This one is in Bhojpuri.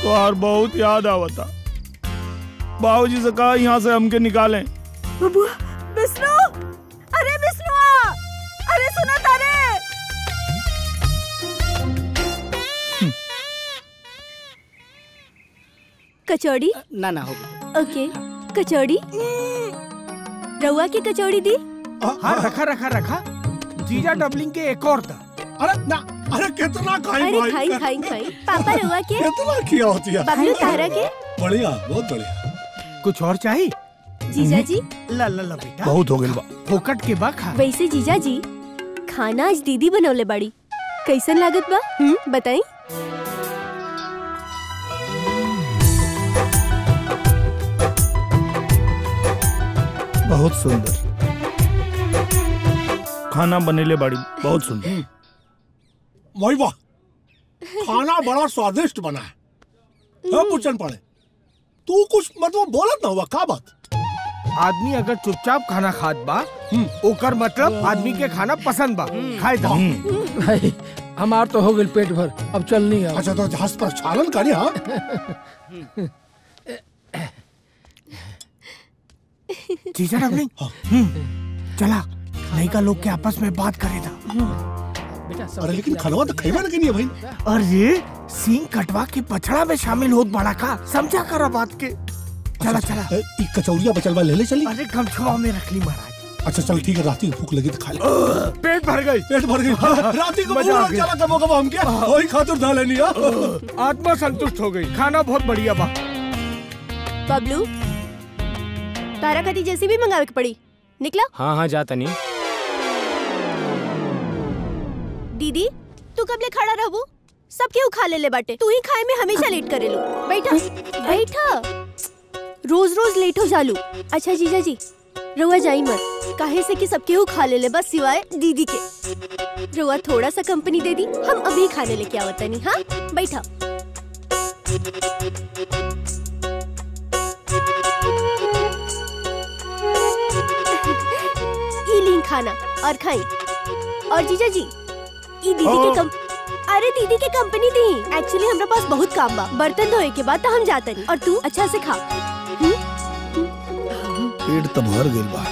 तो यार बहुत याद आवता। बाबूजी से कहा यहाँ से हमके निकालें। बबुआ विष्णु, अरे विष्णु अरे सुना तारे। कचौड़ी ना ना हो। ओके कचौड़ी, रउआ की कचौड़ी दी। हाँ रखा रखा रखा। जीजा डबलिंग के एक और था। अरे ना, अरे कितना खाई अरे भाई। खाई खाई खाई। पापा रउआ के कितना किया होती है। बबलू तारा के। बढ़िया, बहुत बढ़िया। कुछ और चाहिए? जीजा जी ला ला ला बेटा, बहुत हो गई बा। फोकट के बा खा। वैसे जीजा जी खाना आज दीदी बनौले बाड़ी, कैसन लागत बा? बताई। बहुत सुंदर खाना बनेले बाड़ी, बहुत सुंदर। वही वाह, खाना बड़ा स्वादिष्ट बना है। पूछन पड़े तू कुछ मतलब बोलत ना हुआ का बात? आदमी अगर चुपचाप खाना खात बा ओकर मतलब आदमी के खाना पसंद बा, खाए जा। हमार तो हो गई पेट भर, अब चलनी है। अच्छा तो जहाज पर चालन करी। हाँ जीजा डबलिंग चला, लड़का लोग के आपस में बात करे था। अरे लेकिन खनवा तो खैबा ना नहीं है भाई। अरे सींग कटवा के पछड़ा में शामिल होत बड़ा का, समझा करा बात के। चला चला, एक कचौड़िया बचलवा ले ले चली। अरे गमछुआ में रख ली महाराज। अच्छा चल ठीक है, राती को भूख लगी तो खा ले। पेट भर गई, पेट भर गई। राती को मजा आ पूरा गया। चला कबो कबो हम क्या वही खातिर धा लेनी। आत्मा संतुष्ट हो गई, खाना बहुत बढ़िया बा। बबलू तारा खाती जैसी भी मंगावे के पड़ी, निकला। हाँ हाँ जाता नहीं। दीदी तू कब ले खड़ा रहबू? सब केहू खा ले बाटे, तू ही खाए में हमेशा लेट करे लो। बैठा बैठा, रोज रोज लेट हो जालू। अच्छा जीजा जी रउआ जाई मत, काहे से कि सब केहू खा ले बस सिवाय दीदी के। रउआ थोड़ा सा कंपनी दे दी, हम अभी खाने लेके आवत नहीं। हाँ बैठा। लीन खाना और खाई। और जीजा जी ई दीदी के अरे दीदी के कंपनी दी। एक्चुअली हमरा पास बहुत काम बा, बर्तन धोए के बाद तो हम जाते नहीं। और तू अच्छा से खा। पेट तो भर गइल बा।